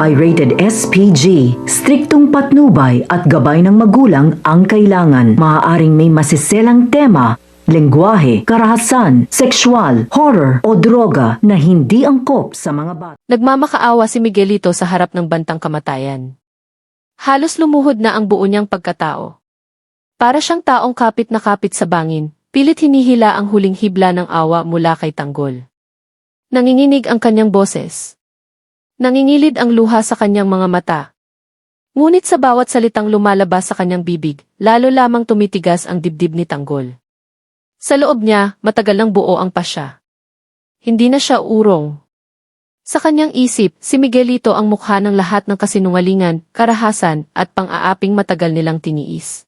ay rated SPG. Striktong patnubay at gabay ng magulang ang kailangan. Maaaring may masiselang tema, lengguwahe, karahasan, sexual, horror o droga na hindi angkop sa mga bata. Nagmamakaawa si Miguelito sa harap ng bantang kamatayan. Halos lumuhod na ang buo niyang pagkatao. Para siyang taong kapit na kapit sa bangin, pilit hinihila ang huling hibla ng awa mula kay Tanggol. Nanginginig ang kanyang boses. Nangingilid ang luha sa kanyang mga mata. Ngunit sa bawat salitang lumalabas sa kanyang bibig, lalo lamang tumitigas ang dibdib ni Tanggol. Sa loob niya, matagal nang buo ang pasya. Hindi na siya urong. Sa kanyang isip, si Miguelito ang mukha ng lahat ng kasinungalingan, karahasan, at pang-aaping matagal nilang tiniis.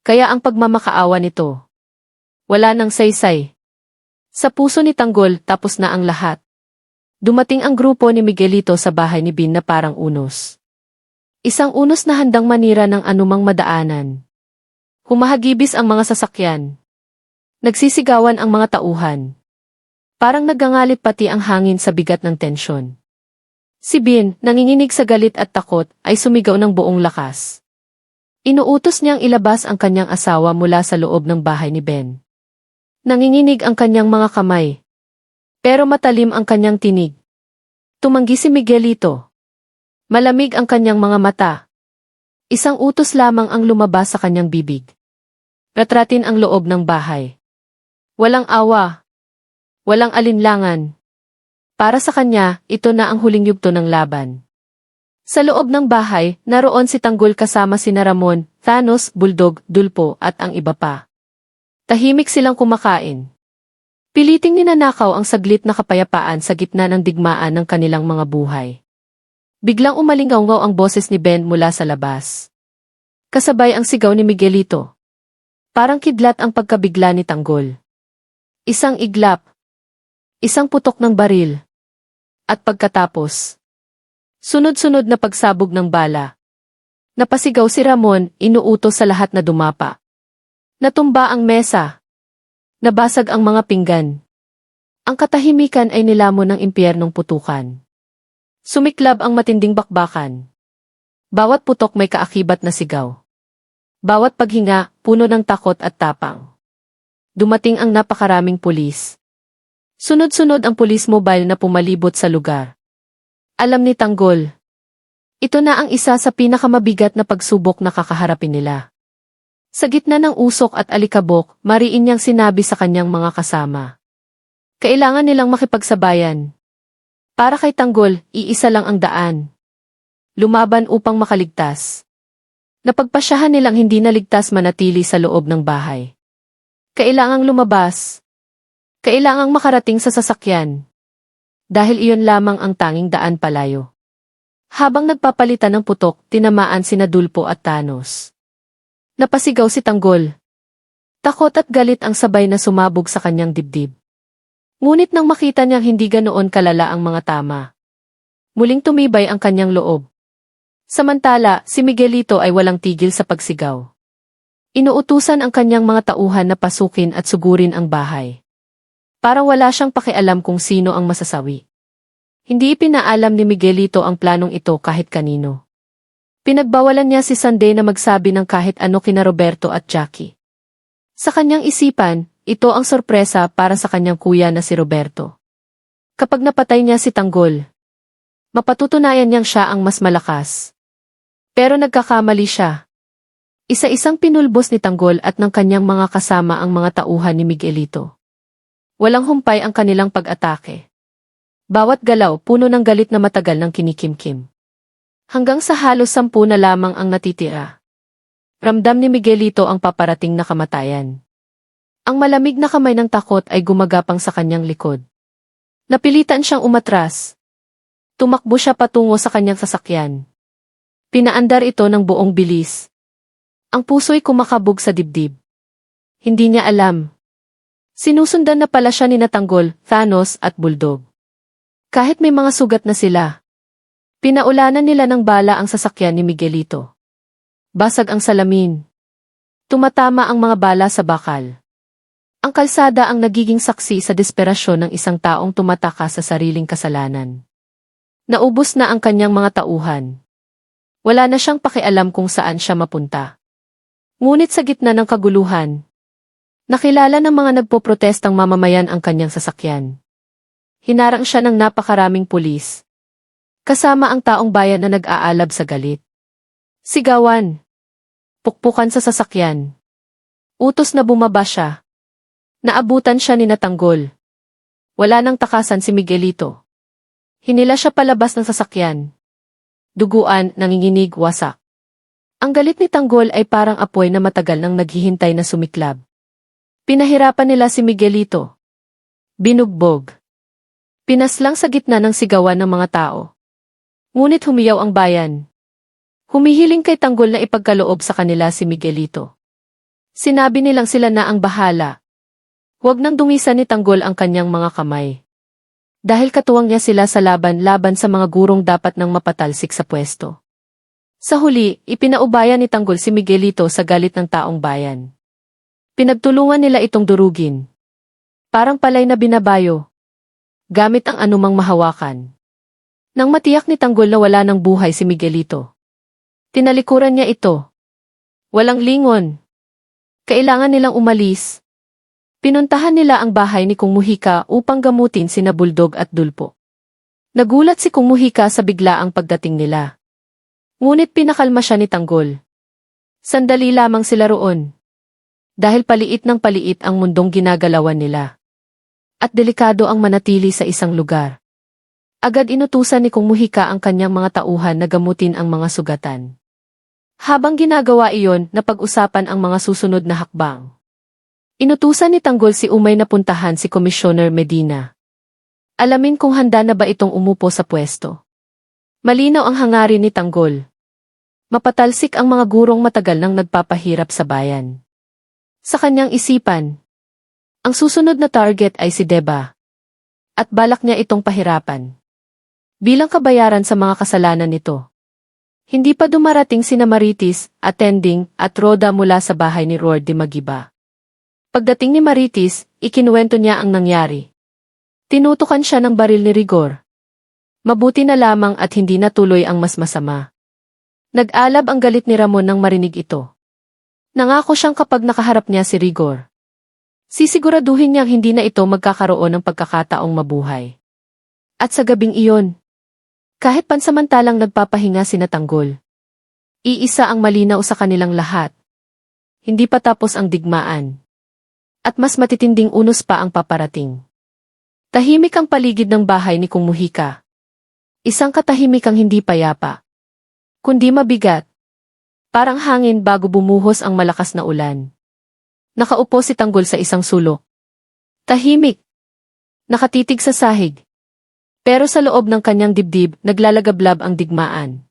Kaya ang pagmamakaawa nito, wala nang saysay. Sa puso ni Tanggol, tapos na ang lahat. Dumating ang grupo ni Miguelito sa bahay ni Bin na parang unos. Isang unos na handang manira ng anumang madaanan. Humahagibis ang mga sasakyan. Nagsisigawan ang mga tauhan. Parang nagangalit pati ang hangin sa bigat ng tensyon. Si Bin, nanginginig sa galit at takot, ay sumigaw ng buong lakas. Inuutos niyang ilabas ang kanyang asawa mula sa loob ng bahay ni Ben. Nanginginig ang kanyang mga kamay. Pero matalim ang kanyang tinig. Tumanggi si Miguelito. Malamig ang kanyang mga mata. Isang utos lamang ang lumabas sa kanyang bibig. Ratratin ang loob ng bahay. Walang awa. Walang alinlangan. Para sa kanya, ito na ang huling yugto ng laban. Sa loob ng bahay, naroon si Tanggol kasama sina Ramon, Thanos, Bulldog, Dulpo at ang iba pa. Tahimik silang kumakain. Piliting ninanakaw ang saglit na kapayapaan sa gitna ng digmaan ng kanilang mga buhay. Biglang umalingaw-ngaw ang boses ni Ben mula sa labas. Kasabay ang sigaw ni Miguelito. Parang kidlat ang pagkabigla ni Tanggol. Isang iglap. Isang putok ng baril. At pagkatapos, sunod-sunod na pagsabog ng bala. Napasigaw si Ramon, inuutos sa lahat na dumapa. Natumba ang mesa. Nabasag ang mga pinggan. Ang katahimikan ay nilamon ng impyernong putukan. Sumiklab ang matinding bakbakan. Bawat putok may kaakibat na sigaw. Bawat paghinga, puno ng takot at tapang. Dumating ang napakaraming pulis. Sunod-sunod ang pulis mobile na pumalibot sa lugar. Alam ni Tanggol. Ito na ang isa sa pinakamabigat na pagsubok na kakaharapin nila. Sa gitna ng usok at alikabok, mariin niyang sinabi sa kanyang mga kasama. Kailangan nilang makipagsabayan. Para kay Tanggol, iisa lang ang daan. Lumaban upang makaligtas. Napagpasyahan nilang hindi naligtas manatili sa loob ng bahay. Kailangang lumabas. Kailangang makarating sa sasakyan. Dahil iyon lamang ang tanging daan palayo. Habang nagpapalitan ng putok, tinamaan sina Dulpo at Thanos. Napasigaw si Tanggol. Takot at galit ang sabay na sumabog sa kanyang dibdib. Ngunit nang makita niyang hindi ganoon kalala ang mga tama, muling tumibay ang kanyang loob. Samantala, si Miguelito ay walang tigil sa pagsigaw. Inuutusan ang kanyang mga tauhan na pasukin at sugurin ang bahay. Parang wala siyang pakialam kung sino ang masasawi. Hindi ipinaalam ni Miguelito ang planong ito kahit kanino. Pinagbawalan niya si Sunday na magsabi ng kahit ano kina Roberto at Jackie. Sa kanyang isipan, ito ang sorpresa para sa kanyang kuya na si Roberto. Kapag napatay niya si Tanggol, mapatutunayan niyang siya ang mas malakas. Pero nagkakamali siya. Isa-isang pinulbos ni Tanggol at ng kanyang mga kasama ang mga tauhan ni Miguelito. Walang humpay ang kanilang pag-atake. Bawat galaw puno ng galit na matagal ng kinikimkim. Hanggang sa halos 10 na lamang ang natitira. Ramdam ni Miguelito ang paparating na kamatayan. Ang malamig na kamay ng takot ay gumagapang sa kanyang likod. Napilitan siyang umatras. Tumakbo siya patungo sa kanyang sasakyan. Pinaandar ito ng buong bilis. Ang puso'y kumakabog sa dibdib. Hindi niya alam. Sinusundan na pala siya ni Tanggol, Thanos at Bulldog. Kahit may mga sugat na sila, pinaulanan nila ng bala ang sasakyan ni Miguelito. Basag ang salamin. Tumatama ang mga bala sa bakal. Ang kalsada ang nagiging saksi sa desperasyon ng isang taong tumataka sa sariling kasalanan. Naubos na ang kanyang mga tauhan. Wala na siyang pakialam kung saan siya mapunta. Ngunit sa gitna ng kaguluhan, nakilala ng mga nagpoprotestang mamamayan ang kanyang sasakyan. Hinarang siya ng napakaraming pulis, kasama ang taong bayan na nag-aalab sa galit. Sigawan. Pukpukan sa sasakyan. Utos na bumaba siya. Naabutan siya ni Tanggol. Wala nang takasan si Miguelito. Hinila siya palabas ng sasakyan. Duguan, nanginginig, wasak. Ang galit ni Tanggol ay parang apoy na matagal nang naghihintay na sumiklab. Pinahirapan nila si Miguelito. Binugbog. Pinaslang sa gitna ng sigawan ng mga tao. Ngunit humiyaw ang bayan. Humihiling kay Tanggol na ipagkaloob sa kanila si Miguelito. Sinabi nilang sila na ang bahala. Huwag nang dungisan ni Tanggol ang kanyang mga kamay. Dahil katuwang niya sila sa laban sa mga gurong dapat nang mapatalsik sa pwesto. Sa huli, ipinaubaya ni Tanggol si Miguelito sa galit ng taong bayan. Pinagtulungan nila itong durugin. Parang palay na binabayo. Gamit ang anumang mahawakan. Nang matiyak ni Tanggol na wala ng buhay si Miguelito, tinalikuran niya ito. Walang lingon. Kailangan nilang umalis. Pinuntahan nila ang bahay ni Kung Mujica upang gamutin sina Buldog at Dulpo. Nagulat si Kung Mujica sa biglaang pagdating nila. Ngunit pinakalma siya ni Tanggol. Sandali lamang sila roon. Dahil paliit ng paliit ang mundong ginagalawan nila. At delikado ang manatili sa isang lugar. Agad inutusan ni Kung Mujica ang kanyang mga tauhan na gamutin ang mga sugatan. Habang ginagawa iyon, napag-usapan ang mga susunod na hakbang. Inutusan ni Tanggol si Umay na puntahan si Commissioner Medina. Alamin kung handa na ba itong umupo sa pwesto. Malinaw ang hangarin ni Tanggol. Mapatalsik ang mga gurong matagal nang nagpapahirap sa bayan. Sa kanyang isipan, ang susunod na target ay si Deba. At balak niya itong pahirapan. Bilang kabayaran sa mga kasalanan nito. Hindi pa dumarating sina Marites, Attending, at Roda mula sa bahay ni Roar de Magiba. Pagdating ni Marites, ikinuwento niya ang nangyari. Tinutukan siya ng baril ni Rigor. Mabuti na lamang at hindi natuloy ang mas masama. Nag-alab ang galit ni Ramon nang marinig ito. Nangako siyang kapag nakaharap niya si Rigor, sisiguraduhin niyang hindi na ito magkakaroon ng pagkakataong mabuhay. At sa gabing iyon, kahit pansamantalang nagpapahinga sina Tanggol, iisa ang malinaw sa kanilang lahat. Hindi pa tapos ang digmaan. At mas matitinding unos pa ang paparating. Tahimik ang paligid ng bahay ni Kung Mujica. Isang katahimikang hindi payapa, kundi mabigat. Parang hangin bago bumuhos ang malakas na ulan. Nakaupo si Tanggol sa isang sulok. Tahimik. Nakatitig sa sahig. Pero sa loob ng kanyang dibdib, naglalagablab ang digmaan.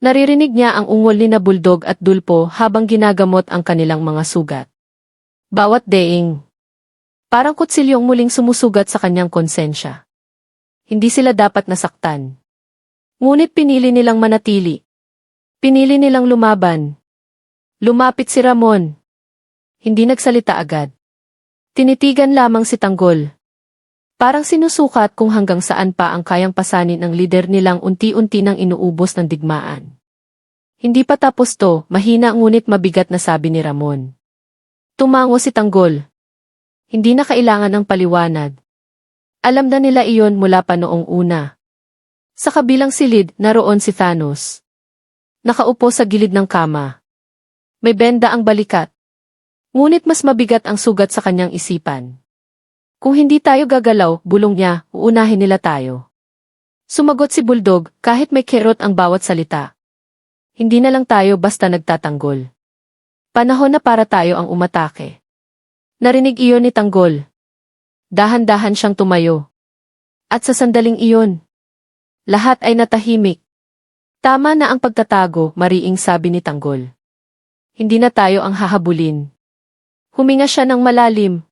Naririnig niya ang ungol ni na Buldog at Dulpo habang ginagamot ang kanilang mga sugat. Bawat deing. Parang kutsilyong muling sumusugat sa kanyang konsensya. Hindi sila dapat nasaktan. Ngunit pinili nilang manatili. Pinili nilang lumaban. Lumapit si Ramon. Hindi nagsalita agad. Tinitigan lamang si Tanggol. Parang sinusukat kung hanggang saan pa ang kayang pasanin ng lider nilang unti-unti nang inuubos ng digmaan. Hindi pa tapos to, mahina ngunit mabigat na sabi ni Ramon. Tumango si Tanggol. Hindi na kailangan ng paliwanag. Alam na nila iyon mula pa noong una. Sa kabilang silid, naroon si Thanos. Nakaupo sa gilid ng kama. May benda ang balikat. Ngunit mas mabigat ang sugat sa kanyang isipan. Kung hindi tayo gagalaw, bulong niya, uunahin nila tayo. Sumagot si Buldog, kahit may kerot ang bawat salita. Hindi na lang tayo basta nagtatanggol. Panahon na para tayo ang umatake. Narinig iyon ni Tanggol. Dahan-dahan siyang tumayo. At sa sandaling iyon, lahat ay natahimik. Tama na ang pagtatago, mariing sabi ni Tanggol. Hindi na tayo ang hahabulin. Huminga siya ng malalim.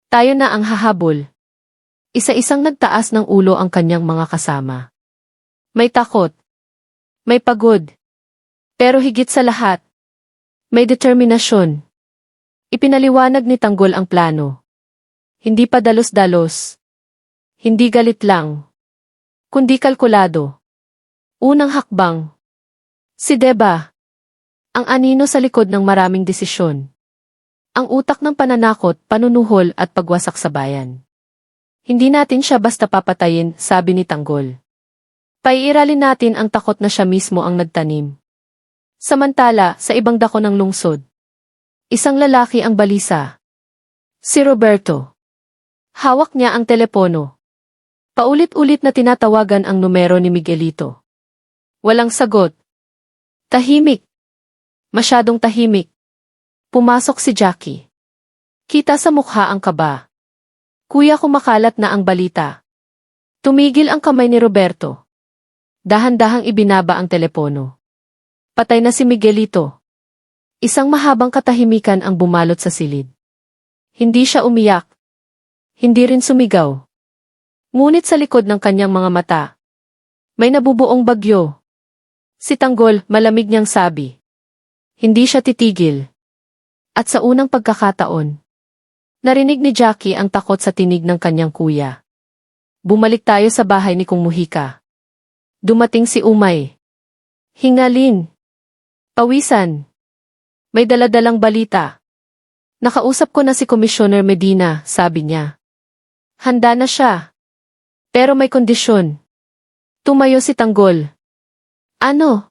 Tayo na ang hahabol. Isa-isang nagtaas ng ulo ang kanyang mga kasama. May takot. May pagod. Pero higit sa lahat, may determinasyon. Ipinaliwanag ni Tanggol ang plano. Hindi pa dalos-dalos. Hindi galit lang. kundi kalkulado. Unang hakbang. Si Deba. Ang anino sa likod ng maraming desisyon. Ang utak ng pananakot, panunuhol at pagwasak sa bayan. Hindi natin siya basta papatayin, sabi ni Tanggol. Paiiralin natin ang takot na siya mismo ang nagtanim. Samantala, sa ibang dako ng lungsod, isang lalaki ang balisa. Si Roberto. Hawak niya ang telepono. Paulit-ulit na tinatawagan ang numero ni Miguelito. Walang sagot. Tahimik. Masyadong tahimik. Pumasok si Jackie. Kita sa mukha ang kaba. Kuya, kumakalat na ang balita. Tumigil ang kamay ni Roberto. Dahan-dahang ibinaba ang telepono. Patay na si Miguelito. Isang mahabang katahimikan ang bumalot sa silid. Hindi siya umiyak. Hindi rin sumigaw. Ngunit sa likod ng kanyang mga mata, may nabubuong bagyo. Si Tanggol, malamig niyang sabi. Hindi siya titigil. At sa unang pagkakataon, narinig ni Jackie ang takot sa tinig ng kanyang kuya. Bumalik tayo sa bahay ni Kung Muhika. Dumating si Umay. Hingalin. Pawisan. May daladalang balita. Nakausap ko na si Commissioner Medina, sabi niya. Handa na siya. Pero may kondisyon. Tumayo si Tanggol. Ano?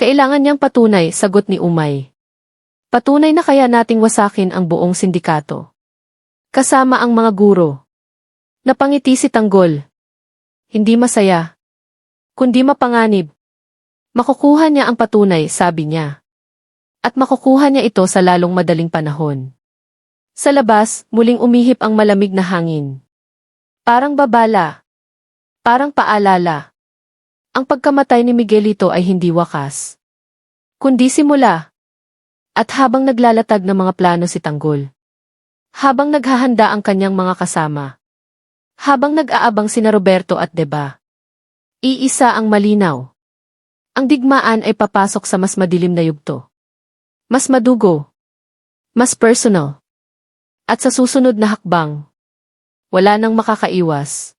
Kailangan niyang patunay, sagot ni Umay. Patunay na kaya nating wasakin ang buong sindikato. Kasama ang mga guro. Napangiti si Tanggol. Hindi masaya. Kundi mapanganib. Makukuha niya ang patunay, sabi niya. At makukuha niya ito sa lalong madaling panahon. Sa labas, muling umihip ang malamig na hangin. Parang babala. Parang paalala. Ang pagkamatay ni Miguelito ay hindi wakas. Kundi simula. At habang naglalatag ng mga plano si Tanggol. Habang naghahanda ang kanyang mga kasama. Habang nag-aabang sina Roberto at Deba. Iisa ang malinaw. Ang digmaan ay papasok sa mas madilim na yugto. Mas madugo. Mas personal. At sa susunod na hakbang, wala nang makakaiwas.